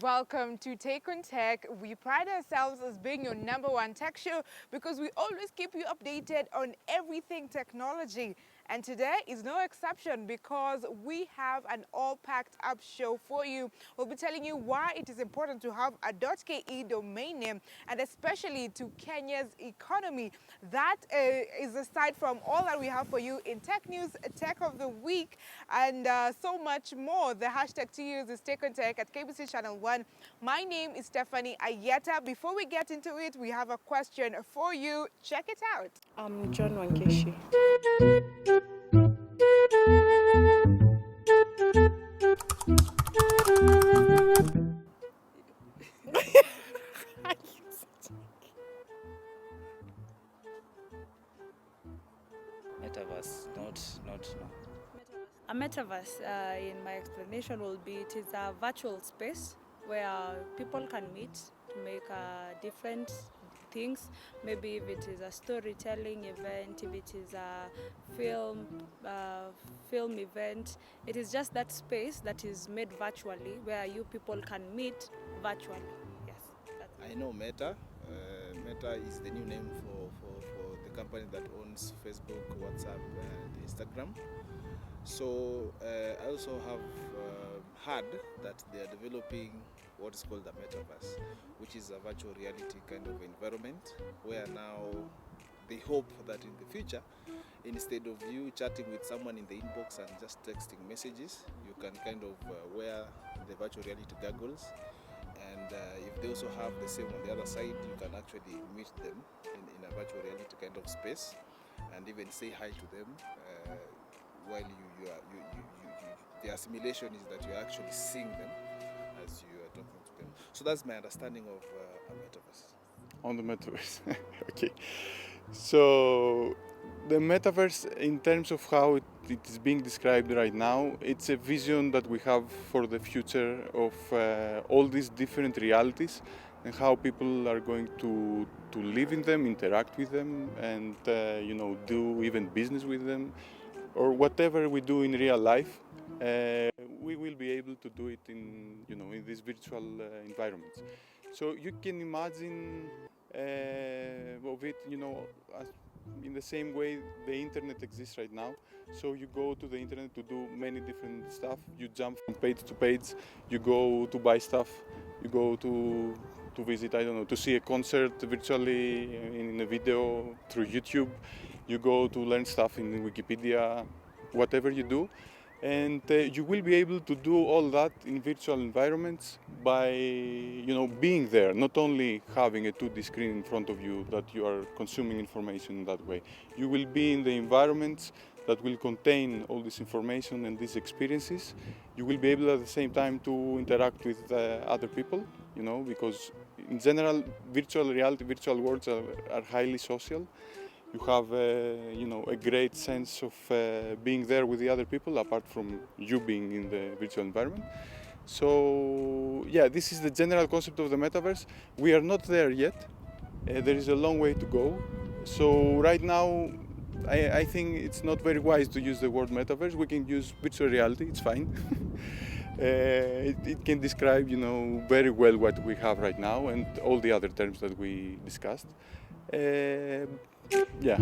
welcome to Take on Tech. We pride ourselves as being your #1 tech show because we always keep you updated on everything technology. And today is no exception because we have an all-packed up show for you. We'll be telling you why it is important to have a .ke domain name, and especially to Kenya's economy. That is aside from all that we have for you in tech news, tech of the week, and so much more. The hashtag to use is Take on Tech at KBC Channel 1. My name is Stephanie Ayieta. Before we get into it, we have a question for you. Check it out. I'm John Wankeshi. Metaverse, not no. A metaverse, in my explanation, will be it is a virtual space where people can meet to make different things. Maybe if it is a storytelling event, if it is a film event, it is just that space that is made virtually where you people can meet virtually. Yes. I know Meta. Meta is the new name for the company that owns Facebook, WhatsApp, and Instagram. So I also have heard that they are developing what is called the metaverse, which is a virtual reality kind of environment where now they hope that in the future, instead of you chatting with someone in the inbox and just texting messages, you can kind of wear the virtual reality goggles. And if they also have the same on the other side, you can actually meet them in a virtual reality kind of space and even say hi to them while the assimilation is that you're actually seeing them as you are talking to them. So that's my understanding of a metaverse. On the metaverse. Okay. So the metaverse, in terms of how it is being described right now, it's a vision that we have for the future of all these different realities and how people are going to live in them, interact with them, and do even business with them, or whatever we do in real life. We will be able to do it in these virtual environments. So you can imagine of it, in the same way the internet exists right now. So you go to the internet to do many different stuff. You jump from page to page. You go to buy stuff. You go to visit, to see a concert virtually in a video through YouTube. You go to learn stuff in Wikipedia, whatever you do. And you will be able to do all that in virtual environments by being there, not only having a 2D screen in front of you that you are consuming information in that way. You will be in the environments that will contain all this information and these experiences. You will be able at the same time to interact with other people, because in general, virtual reality, virtual worlds are highly social. You have a great sense of being there with the other people, apart from you being in the virtual environment. So yeah, this is the general concept of the metaverse. We are not there yet. There is a long way to go. So right now, I think it's not very wise to use the word metaverse. We can use virtual reality, it's fine. It can describe, very well what we have right now and all the other terms that we discussed. Yeah.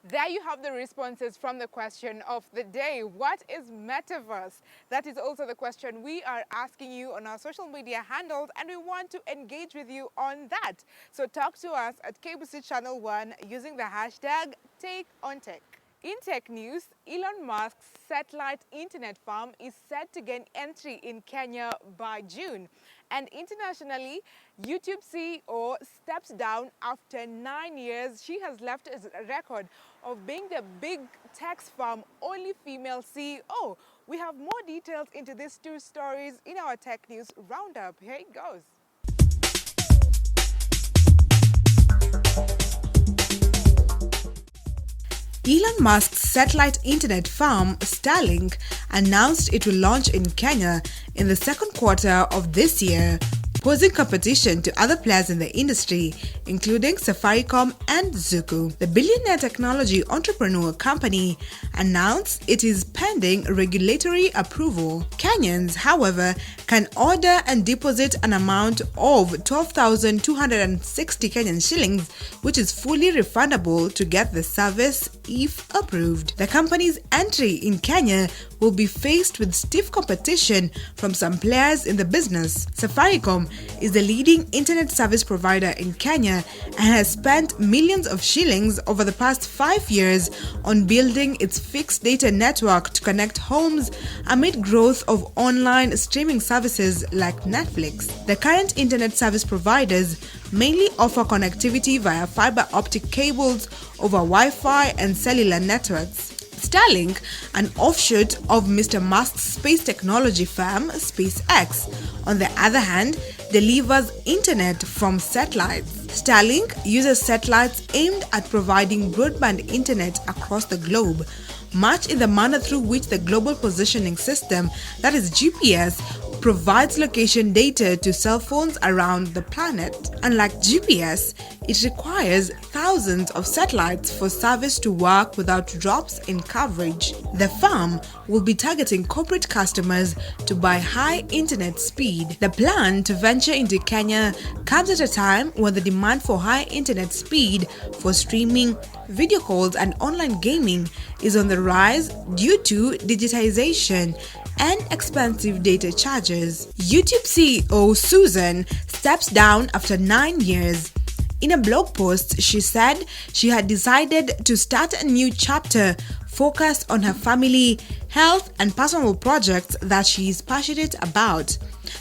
There you have the responses from the question of the day. What is metaverse? That is also the question we are asking you on our social media handles, and we want to engage with you on that. So talk to us at KBC Channel 1 using the hashtag #TakeOnTech. In tech news, Elon Musk's satellite internet farm is set to gain entry in Kenya by June. And internationally, YouTube CEO steps down after 9 years. She has left a record of being the big tech firm only female CEO. We have more details into these two stories in our tech news roundup. Here it goes. Elon Musk's satellite internet farm, Starlink, announced it will launch in Kenya in the second quarter of this year, posing competition to other players in the industry, including Safaricom and Zuku. The billionaire technology entrepreneur company announced it is pending regulatory approval. Kenyans, however, can order and deposit an amount of 12,260 Kenyan shillings, which is fully refundable to get the service if approved. The company's entry in Kenya will be faced with stiff competition from some players in the business. Safaricom is the leading internet service provider in Kenya and has spent millions of shillings over the past 5 years on building its fixed data network to connect homes amid growth of online streaming services like Netflix. The current internet service providers mainly offer connectivity via fiber optic cables over Wi-Fi and cellular networks. Starlink, an offshoot of Mr. Musk's space technology firm SpaceX, on the other hand, delivers internet from satellites. Starlink uses satellites aimed at providing broadband internet across the globe, much in the manner through which the Global Positioning System, that is GPS, provides location data to cell phones around the planet. Unlike GPS, it requires thousands of satellites for service to work without drops in coverage. The firm will be targeting corporate customers to buy high internet speed. The plan to venture into Kenya comes at a time when the demand for high internet speed for streaming, video calls, and online gaming is on the rise due to digitization and expensive data charges. YouTube CEO Susan steps down after 9 years. In a blog post, she said she had decided to start a new chapter focused on her family, health, and personal projects that she is passionate about.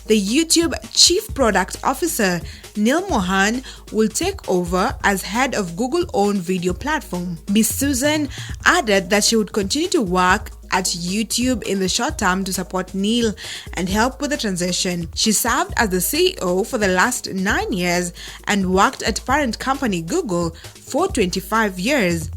The YouTube Chief Product Officer, Neil Mohan, will take over as head of Google-owned video platform. Ms. Susan added that she would continue to work at YouTube in the short term to support Neil and help with the transition. She served as the CEO for the last 9 years and worked at parent company Google for 25 years.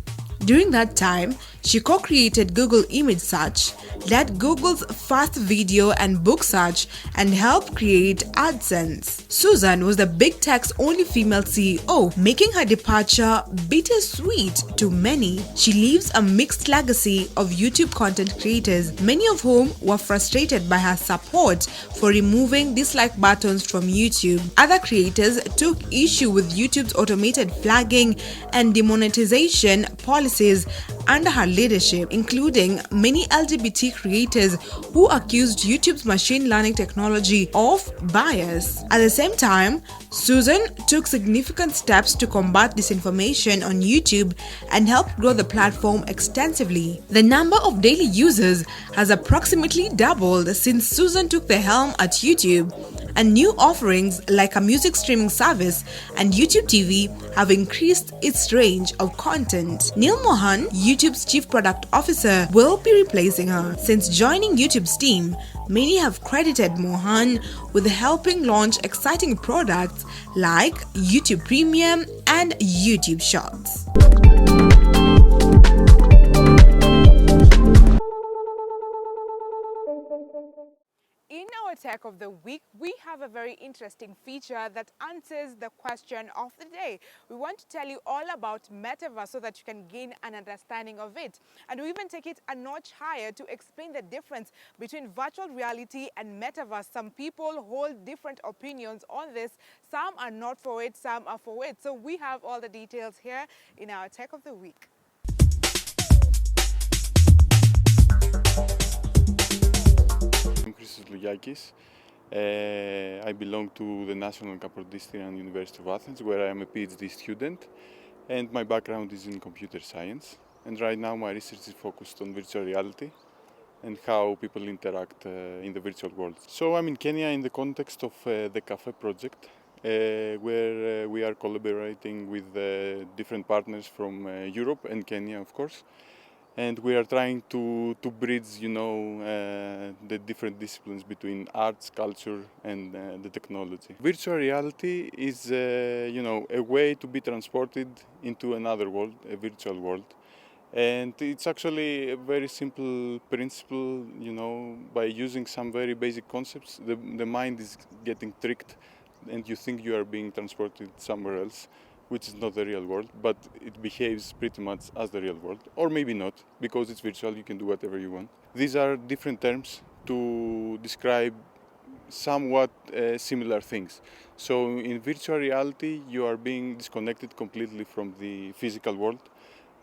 During that time, she co-created Google Image Search, led Google's first video and book search, and helped create AdSense. Susan was the big tech's only female CEO, making her departure bittersweet to many. She leaves a mixed legacy of YouTube content creators, many of whom were frustrated by her support for removing dislike buttons from YouTube. Other creators took issue with YouTube's automated flagging and demonetization policies under her leadership, including many LGBT creators who accused YouTube's machine learning technology of bias. At the same time, Susan took significant steps to combat disinformation on YouTube and helped grow the platform extensively. The number of daily users has approximately doubled since Susan took the helm at YouTube, and new offerings like a music streaming service and YouTube TV have increased its range of content. Neil Mohan, YouTube's Chief Product Officer, will be replacing her. Since joining YouTube's team, many have credited Mohan with helping launch exciting products like YouTube Premium and YouTube Shorts. In our Tech of the Week, we have a very interesting feature that answers the question of the day. We want to tell you all about Metaverse so that you can gain an understanding of it. And we even take it a notch higher to explain the difference between virtual reality and Metaverse. Some people hold different opinions on this. Some are not for it, some are for it. So we have all the details here in our Tech of the Week. I'm Christos Logiakis. I belong to the National Kapodistrian University of Athens, where I am a PhD student, and my background is in computer science. And right now my research is focused on virtual reality and how people interact in the virtual world. So I'm in Kenya in the context of the Cafe project, where we are collaborating with different partners from Europe and Kenya, of course. And we are trying to bridge, the different disciplines between arts, culture, and the technology. Virtual reality is, a way to be transported into another world, a virtual world. And it's actually a very simple principle, by using some very basic concepts, the mind is getting tricked and you think you are being transported somewhere else, which is not the real world, but it behaves pretty much as the real world, or maybe not, because it's virtual, you can do whatever you want. These are different terms to describe somewhat similar things. So in virtual reality, you are being disconnected completely from the physical world,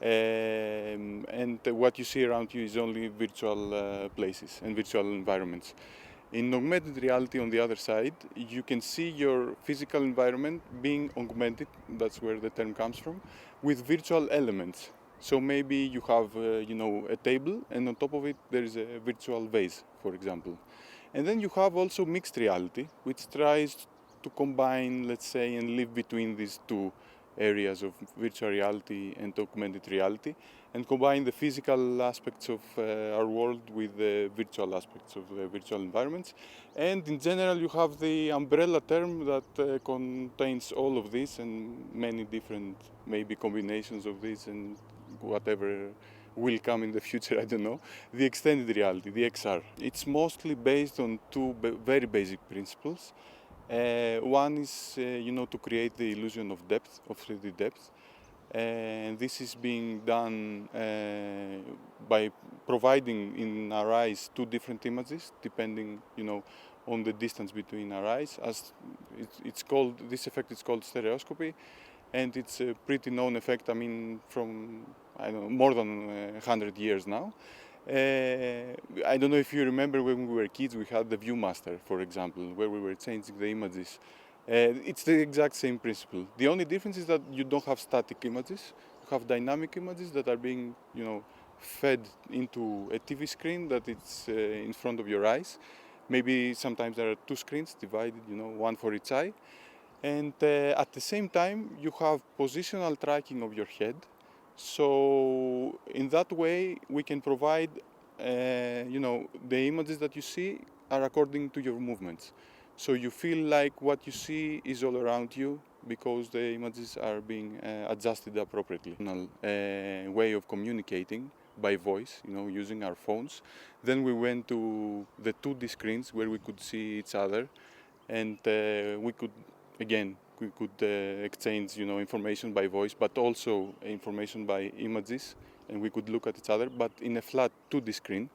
and what you see around you is only virtual places and virtual environments. In augmented reality, on the other side, you can see your physical environment being augmented, that's where the term comes from, with virtual elements. So maybe you have a table, and on top of it there is a virtual vase, for example. And then you have also mixed reality, which tries to combine, let's say, and live between these two areas of virtual reality and augmented reality, and combine the physical aspects of our world with the virtual aspects of the virtual environments. And in general, you have the umbrella term that contains all of this and many different maybe combinations of this and whatever will come in the future, I don't know. The extended reality, the XR. It's mostly based on two very basic principles. One is, to create the illusion of depth, of 3D depth. And this is being done by providing in our eyes two different images, depending, on the distance between our eyes. As it's called, this effect is called stereoscopy, and it's a pretty known effect. I mean, from more than 100 years now. I don't know if you remember when we were kids, we had the Viewmaster, for example, where we were changing the images. It's the exact same principle. The only difference is that you don't have static images. You have dynamic images that are being, fed into a TV screen that it's in front of your eyes. Maybe sometimes there are two screens divided, one for each eye. And at the same time, you have positional tracking of your head. So in that way, we can provide, the images that you see are according to your movements. So you feel like what you see is all around you because the images are being adjusted appropriately. Way of communicating by voice, using our phones. Then we went to the 2D screens where we could see each other, and we could exchange, information by voice, but also information by images, and we could look at each other, but in a flat 2D screen.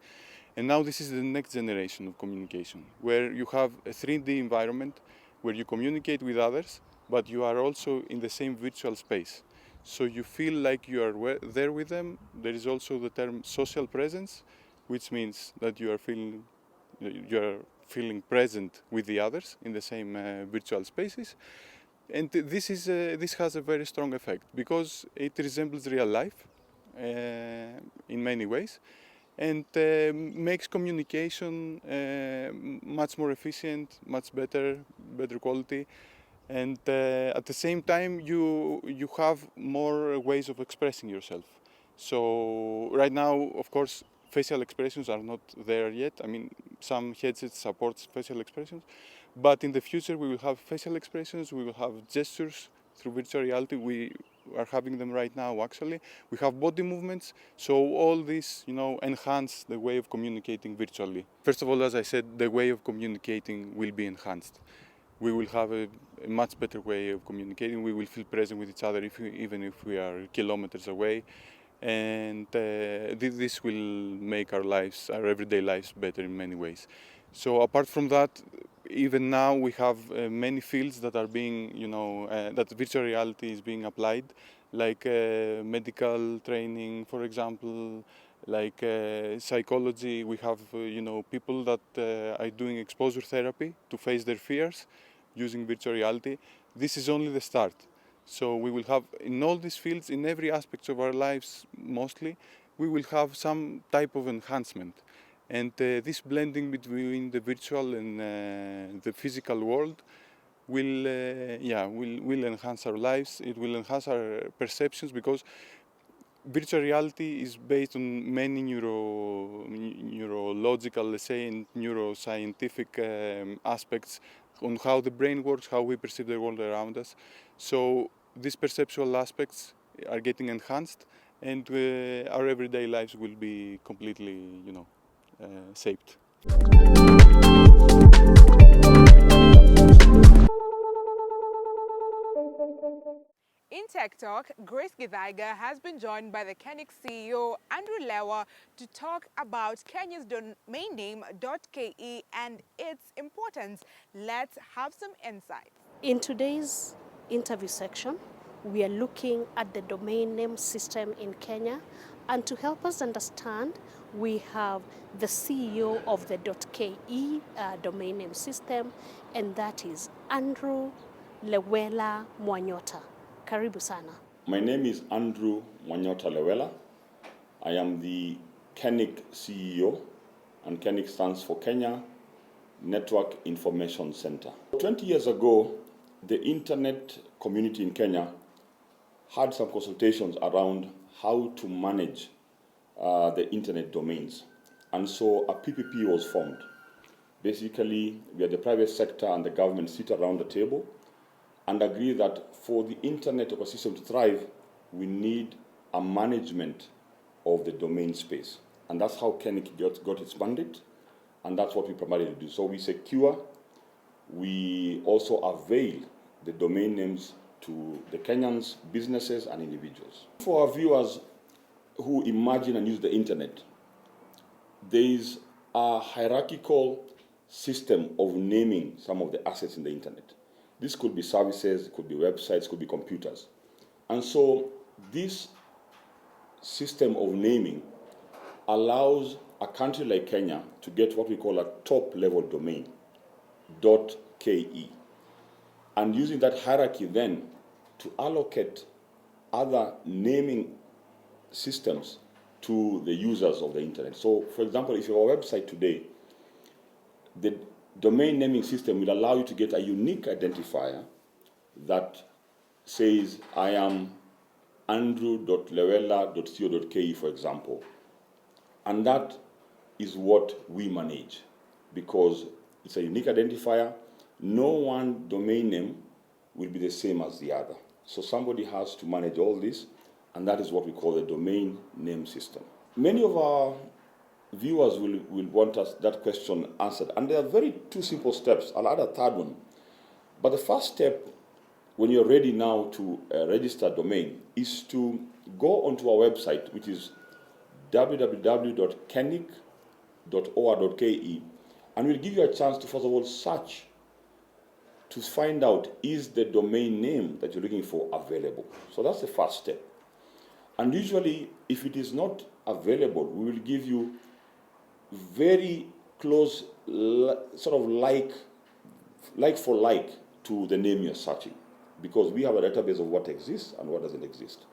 And now this is the next generation of communication, where you have a 3D environment where you communicate with others, but you are also in the same virtual space. So you feel like you are there with them. There is also the term social presence, which means that you are feeling present with the others in the same virtual spaces. And this has a very strong effect because it resembles real life in many ways, and makes communication much more efficient, much better quality. And at the same time, you have more ways of expressing yourself. So right now, of course, facial expressions are not there yet. I mean, some headsets support facial expressions, but in the future we will have facial expressions, we will have gestures through virtual reality. We are having them right now, actually. We have body movements, so all this, enhance the way of communicating virtually. First of all, as I said, the way of communicating will be enhanced. We will have a much better way of communicating. We will feel present with each other even if we are kilometers away. And this will make our everyday lives better in many ways. So apart from that, even now we have many fields that are being, that virtual reality is being applied, like medical training, for example, like psychology. We have, people that are doing exposure therapy to face their fears using virtual reality. This is only the start. So we will have, in all these fields, in every aspect of our lives, mostly, we will have some type of enhancement. And this blending between the virtual and the physical world will enhance our lives. It will enhance our perceptions, because virtual reality is based on many neurological, let's say, and neuroscientific aspects on how the brain works, how we perceive the world around us. So these perceptual aspects are getting enhanced, and our everyday lives will be completely, shaped. Tech Talk, Grace Githaiga has been joined by the Kenic CEO, Andrew Lewa, to talk about Kenya's domain name .ke and its importance. Let's have some insights. In today's interview section, we are looking at the domain name system in Kenya, and to help us understand, we have the CEO of the .ke domain name system, and that is Andrew Lewa Mwanyota. Karibu sana. My name is Andrew Mwanyota Lewela. I am the Kenic CEO, and Kenic stands for Kenya Network Information Center. 20 years ago, the internet community in Kenya had some consultations around how to manage the internet domains. And so a PPP was formed. Basically, where the private sector and the government sit around the table and agree that for the internet ecosystem to thrive, we need a management of the domain space. And that's how Kenic got its mandate, and that's what we primarily do. So we secure, we also avail the domain names to the Kenyans, businesses, and individuals. For our viewers who imagine and use the internet, there is a hierarchical system of naming some of the assets in the internet. This could be services, it could be websites, it could be computers. And so this system of naming allows a country like Kenya to get what we call a top-level domain, .ke. And using that hierarchy then to allocate other naming systems to the users of the internet. So, for example, if you have a website today, the domain naming system will allow you to get a unique identifier that says, I am andrew.lewela.co.ke, for example. And that is what we manage because it's a unique identifier. No one domain name will be the same as the other. So somebody has to manage all this, and that is what we call the domain name system. Many of our viewers will want us that question answered, and there are very two simple steps. I'll add a third one. But the first step, when you're ready now to register a domain, is to go onto our website, which is www.kenic.or.ke, and we'll give you a chance to first of all search to find out, is the domain name that you're looking for available? So that's the first step. And usually, if it is not available, we will give you very close, sort of like for like to the name you're searching, because we have a database of what exists and what doesn't exist.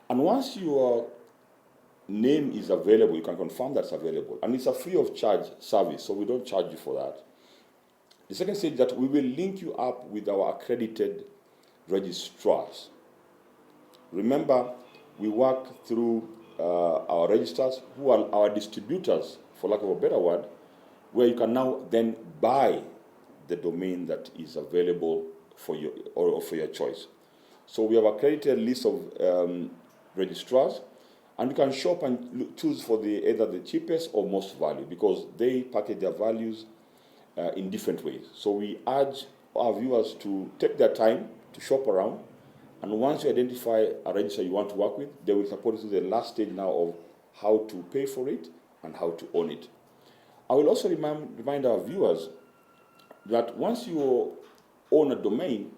And once your name is available, you can confirm that's available. And it's a free of charge service, so we don't charge you for that. The second stage is that we will link you up with our accredited registrars. Remember, we work through our registrars, who are our distributors, for lack of a better word, where you can now then buy the domain that is available for you or for your choice. So we have a accredited list of registrars, and you can shop and choose for either the cheapest or most value, because they package their values in different ways. So we urge our viewers to take their time to shop around, and once you identify a registrar you want to work with, they will support you to the last stage now of how to pay for it and how to own it. I will also remind our viewers that once you own a domain,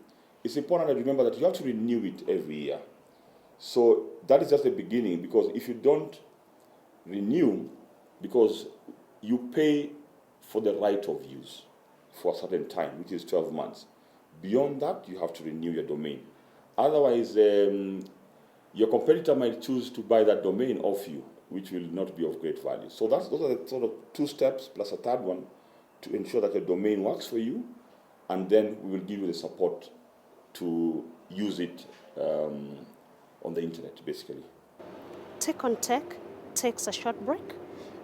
it's important to remember that you have to renew it every year. So that is just the beginning, because if you don't renew, because you pay for the right of use for a certain time, which is 12 months. Beyond that, you have to renew your domain. Otherwise, your competitor might choose to buy that domain off you, which will not be of great value. So those are the sort of two steps plus a third one to ensure that your domain works for you, and then we will give you the support to use it on the internet, basically. Tech on Tech takes a short break.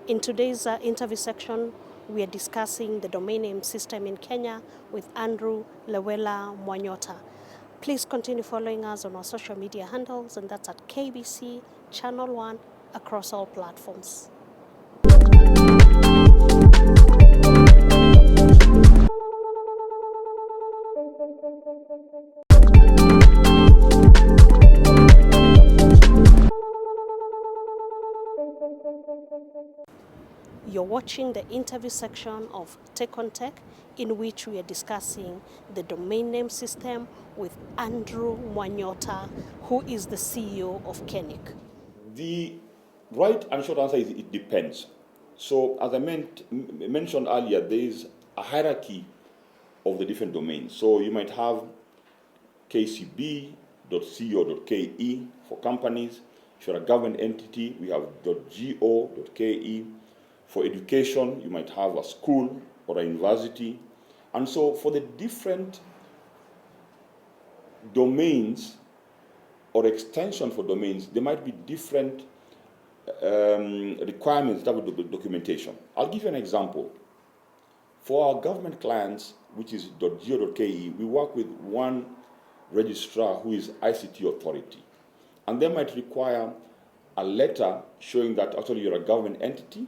In today's interview section, we are discussing the domain name system in Kenya with Andrew Lewa Mwanyota. Please continue following us on our social media handles, and that's at KBC Channel 1 across all platforms. You're watching the interview section of Tech on Tech, in which we are discussing the domain name system with Andrew Mwanyota, who is the CEO of Kenic. The right and short answer is it depends. So as I mentioned earlier, there is a hierarchy of the different domains. So you might have kcb.co.ke for companies. If you're a government entity, we have .go.ke. For education, you might have a school or a university. And so for the different domains or extension for domains, there might be different requirements in terms of documentation. I'll give you an example. For our government clients, which is .go.ke, we work with one registrar who is ICT authority. And they might require a letter showing that actually you're a government entity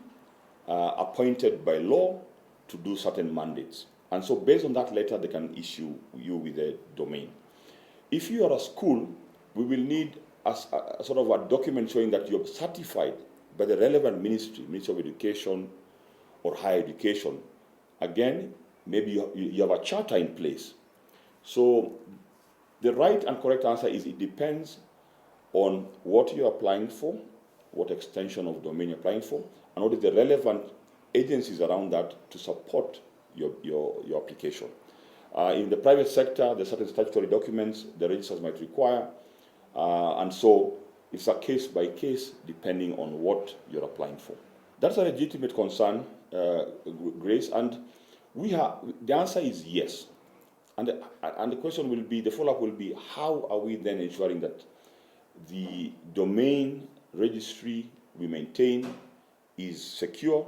appointed by law to do certain mandates. And so based on that letter, they can issue you with a domain. If you are a school, we will need a sort of a document showing that you're certified by the relevant Ministry of Education or Higher Education. Again, maybe you have a charter in place. So the right and correct answer is it depends on what you're applying for, what extension of domain you're applying for, and what is the relevant agencies around that to support your application. In the private sector, there are certain statutory documents the registrars might require, and so it's a case by case depending on what you're applying for. That's a legitimate concern, Grace, and the answer is yes. And the question will be, the follow-up will be, how are we then ensuring that the domain registry we maintain is secure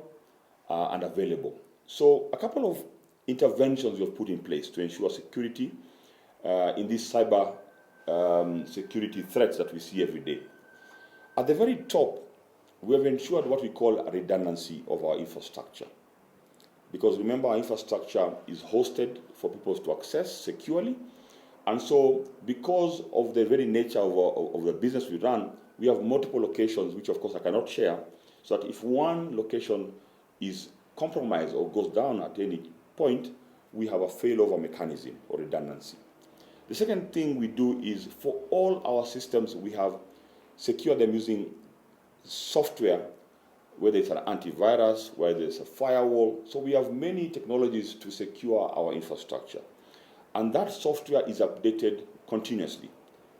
and available? So a couple of interventions we have put in place to ensure security in these cyber security threats that we see every day. At the very top, we have ensured what we call a redundancy of our infrastructure. Because remember, our infrastructure is hosted for people to access securely. And so because of the very nature of the business we run, we have multiple locations, which of course I cannot share, so that if one location is compromised or goes down at any point, we have a failover mechanism or redundancy. The second thing we do is for all our systems, we have secured them using software, whether it's an antivirus, whether it's a firewall. So we have many technologies to secure our infrastructure. And that software is updated continuously.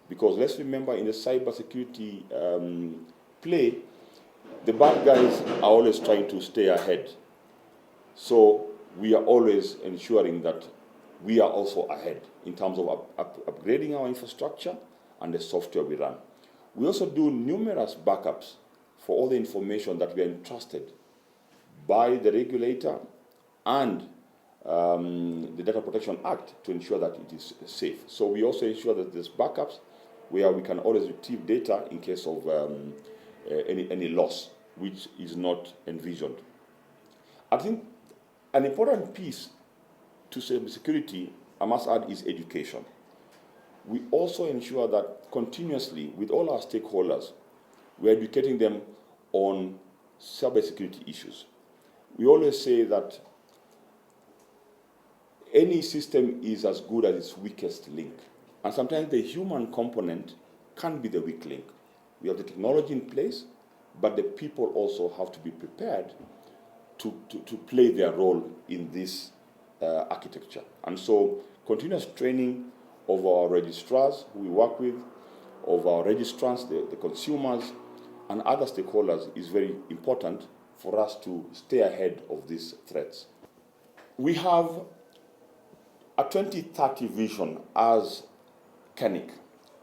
Because let's remember, in the cybersecurity play, the bad guys are always trying to stay ahead. So we are always ensuring that we are also ahead in terms of upgrading our infrastructure and the software we run. We also do numerous backups for all the information that we are entrusted by the regulator and the Data Protection Act to ensure that it is safe. So we also ensure that there's backups where we can always retrieve data in case of any loss, which is not envisioned. I think an important piece to cybersecurity, I must add, is education. We also ensure that continuously, with all our stakeholders, we're educating them on cybersecurity issues. We always say that any system is as good as its weakest link. And sometimes the human component can be the weak link. We have the technology in place, but the people also have to be prepared to play their role in this architecture. And so continuous training of our registrars who we work with, of our registrants, the consumers, and other stakeholders is very important for us to stay ahead of these threats. We have a 2030 vision as Kenic,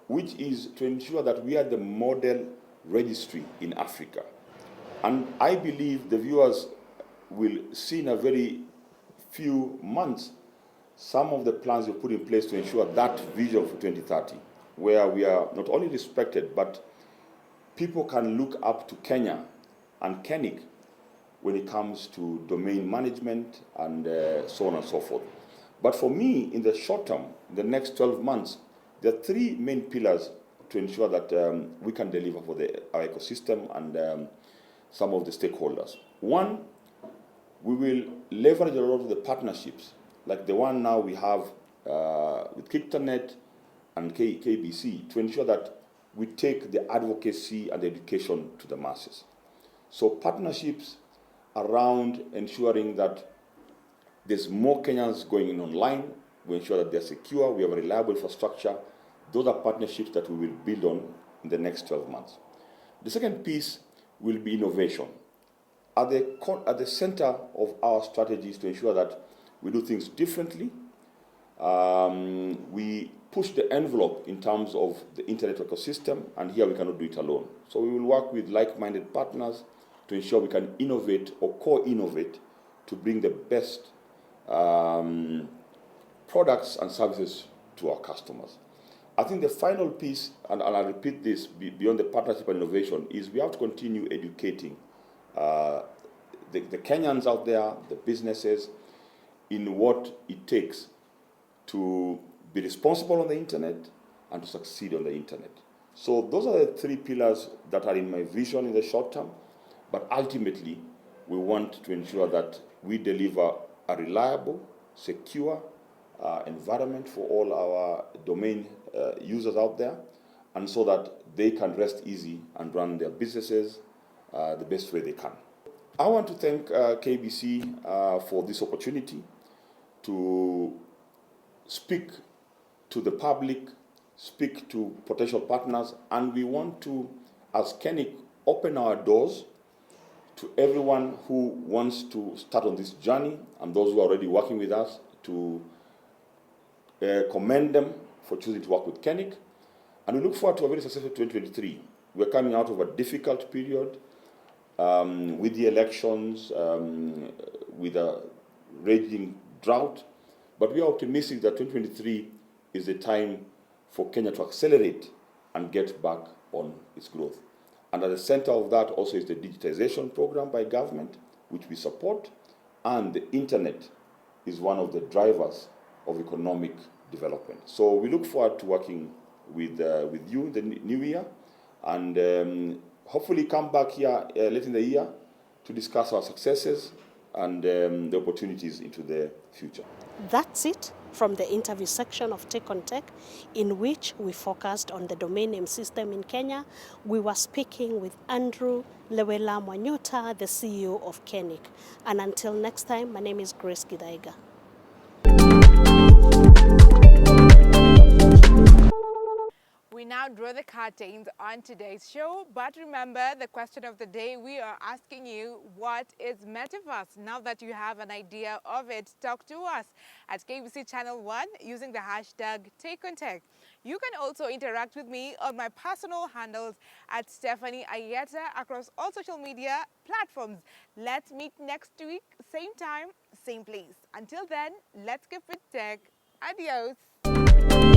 which is to ensure that we are the model registry in Africa. And I believe the viewers will see in a very few months some of the plans we've put in place to ensure that vision for 2030, where we are not only respected, but people can look up to Kenya and Kenic when it comes to domain management and so on and so forth. But for me, in the short term, the next 12 months, there are three main pillars to ensure that we can deliver for our ecosystem and some of the stakeholders. One We will leverage a lot of the partnerships, like the one now we have with Kenic and KBC, to ensure that we take the advocacy and the education to the masses. So partnerships around ensuring that there's more Kenyans going in online, we ensure that they're secure, we have a reliable infrastructure. Those are partnerships that we will build on in the next 12 months. The second piece will be innovation. At the center of our strategies to ensure that we do things differently, we push the envelope in terms of the internet ecosystem, and here we cannot do it alone. So we will work with like-minded partners to ensure we can innovate or co-innovate to bring the best products and services to our customers. I think the final piece, and I repeat this, beyond the partnership and innovation, is we have to continue educating the Kenyans out there, the businesses, in what it takes to be responsible on the internet and to succeed on the internet. So those are the three pillars that are in my vision in the short term, but ultimately we want to ensure that we deliver a reliable, secure environment for all our domain users out there, and so that they can rest easy and run their businesses the best way they can. I want to thank KBC for this opportunity to speak to the public, speak to potential partners, and we want to, as Kenic, open our doors to everyone who wants to start on this journey, and those who are already working with us, to commend them for choosing to work with Kenic. And we look forward to a very successful 2023. We're coming out of a difficult period with the elections, with a raging drought, but we are optimistic that 2023 is the time for Kenya to accelerate and get back on its growth. And at the center of that also is the digitization program by government, which we support, and the internet is one of the drivers of economic development. So we look forward to working with you in the new year, and hopefully come back here late in the year to discuss our successes and the opportunities into the future. That's it from the interview section of Take on Tech, in which we focused on the domain name system in Kenya. We were speaking with Andrew Lewa, the CEO of Kenic. And until next time, my name is Grace Githaiga. We now draw the curtains on today's show, but remember the question of the day. We are asking you, what is Metaverse? Now that you have an idea of it, talk to us at KBC Channel 1 using the hashtag TakeOnTech. You can also interact with me on my personal handles at Stephanie Ayieta across all social media platforms. Let's meet next week, same time, same place. Until then, let's keep it tech. Adios.